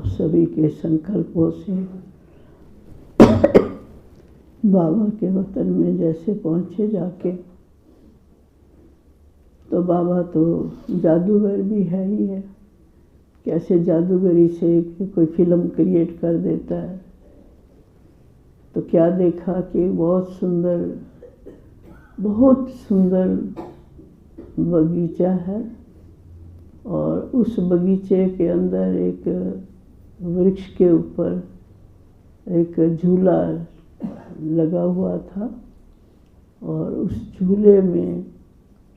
आप सभी के संकल्पों से बाबा के वतन में जैसे पहुँचे जाके, तो बाबा तो जादूगर भी है ही है। कैसे जादूगरी से कोई फिल्म क्रिएट कर देता है। तो क्या देखा कि बहुत सुंदर बगीचा है, और उस बगीचे के अंदर एक वृक्ष के ऊपर एक झूला लगा हुआ था, और उस झूले में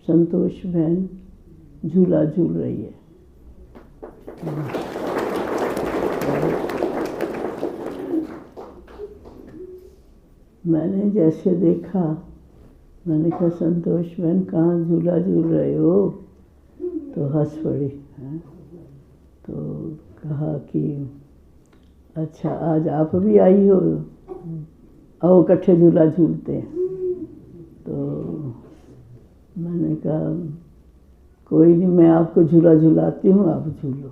संतोष बहन झूला झूल रही है। मैंने जैसे देखा, मैंने कहा संतोष बहन कहाँ झूला झूल रहे हो? तो हंस पड़ी हैं। तो कहा कि अच्छा आज आप भी आई हो, आओ इकट्ठे झूला झूलते हैं। तो मैंने कहा कोई नहीं, मैं आपको झूला झूलाती हूँ, आप झूलो।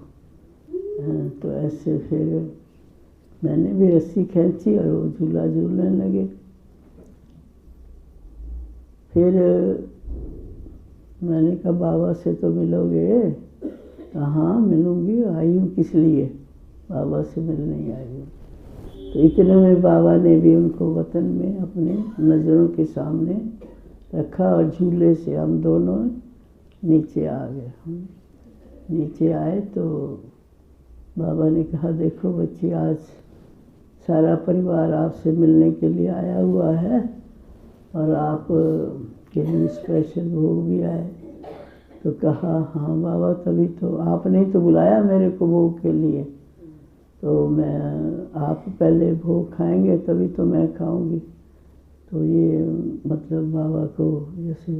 तो ऐसे फिर मैंने भी रस्सी खींची और वो झूला झूलने लगे। फिर मैंने कहा बाबा से तो मिलोगे? हाँ मिलूँगी, आई हूँ किस लिए? बाबा से मिलने ही आई हूँ। तो इतने में बाबा ने भी उनको वतन में अपने नज़रों के सामने रखा, और झूले से हम दोनों नीचे आ गए। हम नीचे आए तो बाबा ने कहा देखो बच्ची, आज सारा परिवार आपसे मिलने के लिए आया हुआ है, और आप के लिए स्पेशल भोग भी आए। तो कहा हाँ बाबा, तभी तो आपने ही तो बुलाया मेरे को भोग के लिए, तो मैं आप पहले भोग खाएंगे तभी तो मैं खाऊंगी। तो ये मतलब बाबा को जैसे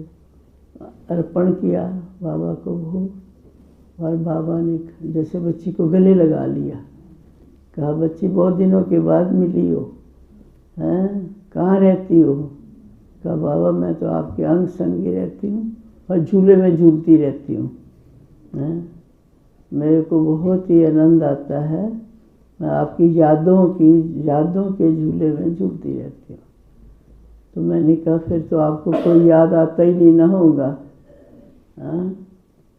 अर्पण किया बाबा को भोग, और बाबा ने जैसे बच्ची को गले लगा लिया। कहा बच्ची बहुत दिनों के बाद मिली हो, हैं कहाँ रहती हो? कहा बाबा मैं तो आपके अंग संग ही रहती हूँ और झूले में झूलती रहती हूँ। मेरे को बहुत ही आनंद आता है, मैं आपकी यादों के झूले में झूलती रहती हूँ। तो मैंने कहा फिर तो आपको कोई याद आता ही नहीं ना होगा।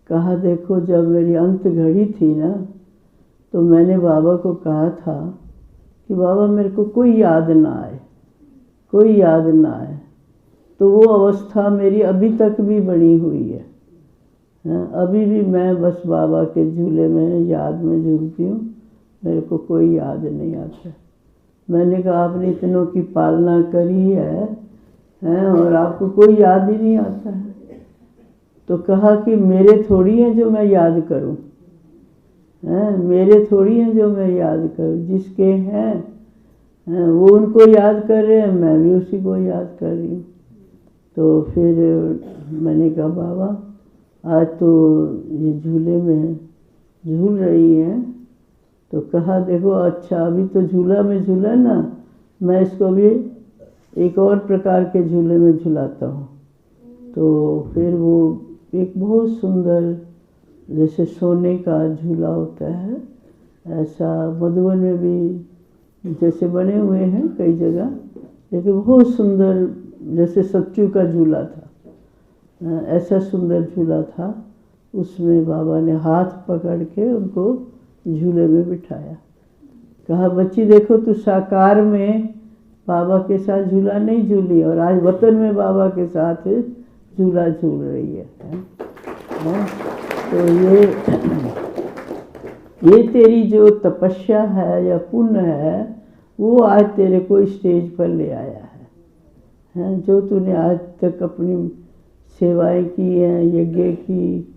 कहा देखो जब मेरी अंत घड़ी थी ना, तो मैंने बाबा को कहा था कि बाबा मेरे को कोई याद ना आए, कोई याद ना आए। तो वो अवस्था मेरी अभी तक भी बनी हुई है। अभी भी मैं बस बाबा के झूले में याद में झूलती हूँ, मेरे को कोई याद नहीं आता। मैंने कहा आपने इतनों की पालना करी है, और आपको कोई याद ही नहीं आता है। तो कहा कि मेरे थोड़ी हैं जो मैं याद करूं, मेरे थोड़ी हैं जो मैं याद करूं, जिसके हैं वो उनको याद कर रहे हैं, मैं भी उसी को याद कर रही हूँ। तो फिर मैंने कहा बाबा आज तो ये झूले में झूल रही हैं। तो कहा देखो अच्छा अभी तो झूला में झूला ना, मैं इसको भी एक और प्रकार के झूले में झुलाता हूँ। तो फिर वो एक बहुत सुंदर जैसे सोने का झूला होता है, ऐसा मधुबन में भी जैसे बने हुए हैं कई जगह, लेकिन बहुत सुंदर जैसे सच्चू का झूला था, ऐसा सुंदर झूला था। उसमें बाबा ने हाथ पकड़ के उनको झूले में बिठाया। कहा बच्ची देखो तू साकार में बाबा के साथ झूला नहीं झूली, और आज वतन में बाबा के साथ झूला झूल रही है। तो ये तेरी जो तपस्या है या पुण्य है, वो आज तेरे को स्टेज पर ले आया है। जो तूने आज तक अपनी सेवाएं की हैं, यज्ञ की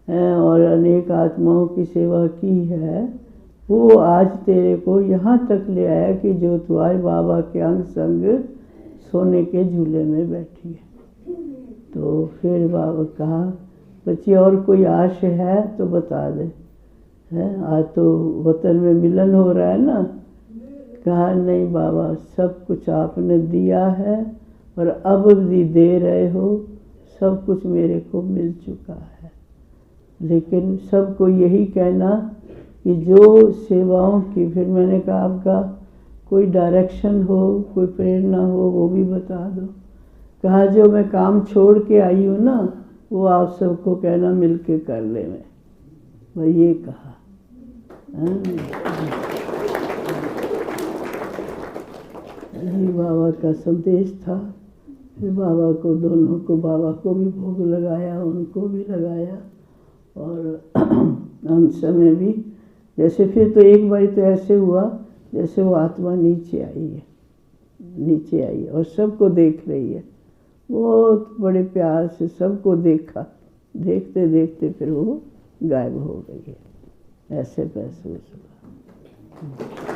हैं, और अनेक आत्माओं की सेवा की है, वो आज तेरे को यहाँ तक ले आया कि जो तू आज बाबा के अंग संग सोने के झूले में बैठी है। तो फिर बाबा कहा बच्ची और कोई आश है तो बता दे, आज तो वतन में मिलन हो रहा है ना। कहा नहीं बाबा सब कुछ आपने दिया है और अब भी दे रहे हो, सब कुछ मेरे को मिल चुका है। लेकिन सबको यही कहना कि जो सेवाओं की, फिर मैंने कहा आपका कोई डायरेक्शन हो, कोई प्रेरणा हो वो भी बता दो। कहा जो मैं काम छोड़ के आई हूँ ना, वो आप सबको कहना मिल के कर ले। मैं ये कहा। ये बाबा का संदेश था। फिर बाबा को, दोनों को, बाबा को भी भोग लगाया, उनको भी लगाया। और अंत समय भी जैसे, फिर तो एक बार तो ऐसे हुआ जैसे वो आत्मा नीचे आई है, नीचे आई है और सबको देख रही है। बहुत बड़े प्यार से सबको देखा, देखते देखते फिर वो गायब हो गई है। ऐसे महसूस हुआ।